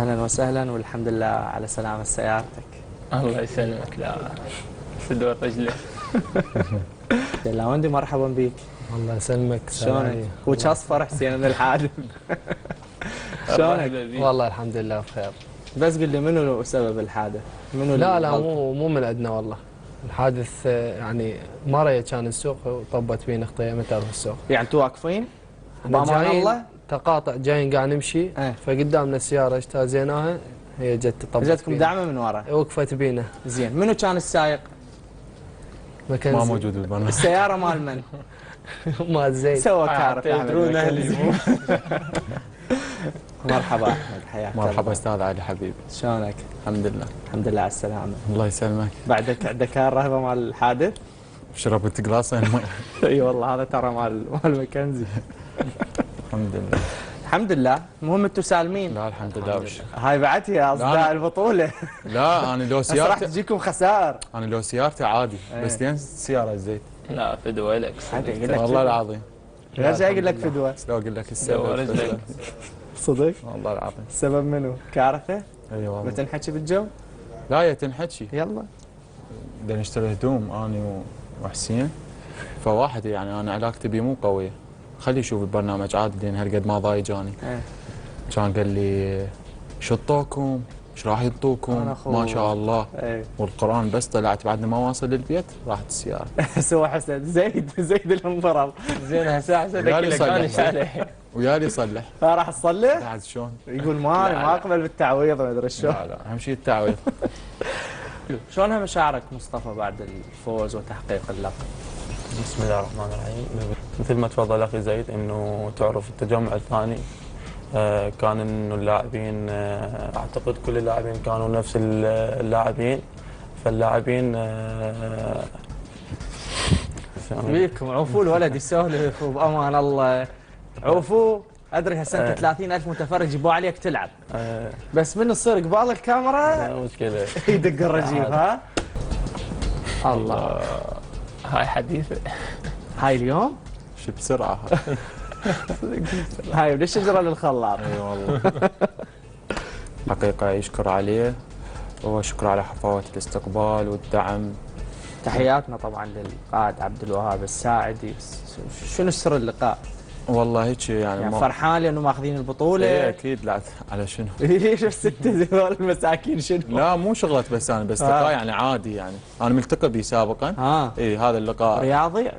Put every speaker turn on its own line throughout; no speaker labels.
اهلا وسهلا والحمد لله على سلامة سيارتك.
الله يسلمك. لا فدوى رجلي.
لاوندي مرحبا بك.
الله يسلمك.
شلونك؟ وش اصفر حسين من الحادث. شلونك؟
والله الحمد لله بخير.
بس قل لي منو سبب الحادث؟ منو
لا مو من عندنا والله. الحادث يعني مرة كان السوق وطبت بين اختي ما تعرف السوق.
يعني انتوا واقفين؟
بامان الله تقاطع جايين قاعد نمشي فقدامنا السيارة اجتازيناها هي جت طبت.
جتكم دعمة من ورا؟
وقفت بينا.
زين منو كان السايق؟
ما
موجود بالبرنامج.
السيارة مال من؟
مال زيد.
سوى كارثة
يدرون اهلي.
مرحبا احمد حياك الله.
مرحبا استاذ علي حبيبي.
شلونك؟
الحمد لله.
الحمد لله على السلامة.
الله يسلمك.
بعدك عندك الرهبة مال الحادث؟
شربت قلاصين مي.
اي والله هذا ترى مال مكنزي.
الحمد لله.
الحمد لله. المهم انتم سالمين.
لا الحمد لله.
هاي بعد هي اصداء البطولة.
لا انا لو
راح
سيارتي
تجيكم خسائر.
انا لو سيارتي عادي بس لين السيارة الزيت.
لا فدوى لك.
والله العظيم.
غير شيء اقول لك فدوة.
لو اقول لك
دور
السبب.
رجلك.
صدق؟
والله العظيم.
السبب منو؟ كارثة؟
اي والله.
بتنحكي بالجو؟
لا يا تنحكي.
يلا.
بدنا نشتري هدوم انا وحسين فواحد يعني انا علاقتي بيه مو قويه خليه يشوف البرنامج عادي لان هالقد ما ضايجاني. كان قال لي شطوكم ايش راح ينطوكم ما شاء الله. والقران بس طلعت بعد ما واصل للبيت راحت السياره.
سوى حسن زيد اللي انضرب.
زين هسه
ويا لي يصلح.
راح تصلح؟
بعد شلون؟
يقول ما اقبل بالتعويض ما ادري شلون.
لا اهم شيء التعويض.
شلونها مشاعرك مصطفى بعد الفوز وتحقيق اللقب؟
بسم الله الرحمن الرحيم. مثل ما تفضل اخي زيد انه تعرف التجمع الثاني كان انه اللاعبين اعتقد كل اللاعبين كانوا نفس اللاعبين فاللاعبين
بيكم عوفوا الولد يسولف وبامان الله عوفوا. ادري هسه انت 30,000 متفرج يبوا عليك تلعب بس من تصير قبال الكاميرا
مشكله
يدق الرجيم. ها الله
هاي حديثة.
هاي اليوم
شو بسرعه.
هاي من الشجره للخلاط.
اي والله. حقيقه يشكر عليه وشكر على حفاوه الاستقبال والدعم.
تحياتنا طبعا للقائد عبد الوهاب الساعدي. شنو سر اللقاء؟
والله هيك يعني
فرحان لانه ماخذين البطوله.
ايه اكيد. لا على شنو؟
ليش السته ذول المساكين شنو؟
لا مو شغلة بس انا بس لقاء يعني عادي يعني انا ملتقى به سابقا. اي هذا اللقاء
رياضي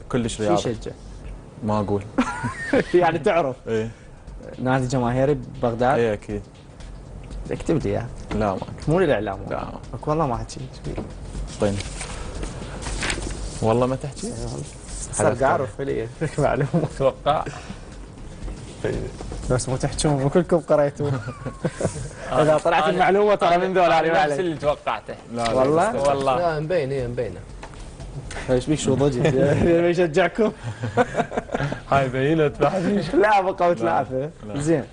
كلش رياضي.
شو يشجع؟
ما اقول.
يعني تعرف
ايه
نادي جماهيري ببغداد؟
ايه اكيد.
اكتب لي اياها.
لا ما
مو للاعلام.
لا
والله ما حكي.
طيب والله ما تحكي؟
صار اعرف لي معلومه.
اتوقع
بس مو تحكون مو كلكم قريتوا. اذا طلعت المعلومه ترى من ذول علي
نفس اللي توقعته.
لا
والله
والله
لا مبينه.
ايش بيك شو ضجي؟ يشجعكم.
هاي بينت بعد.
لا بقوا ثلاثه. زين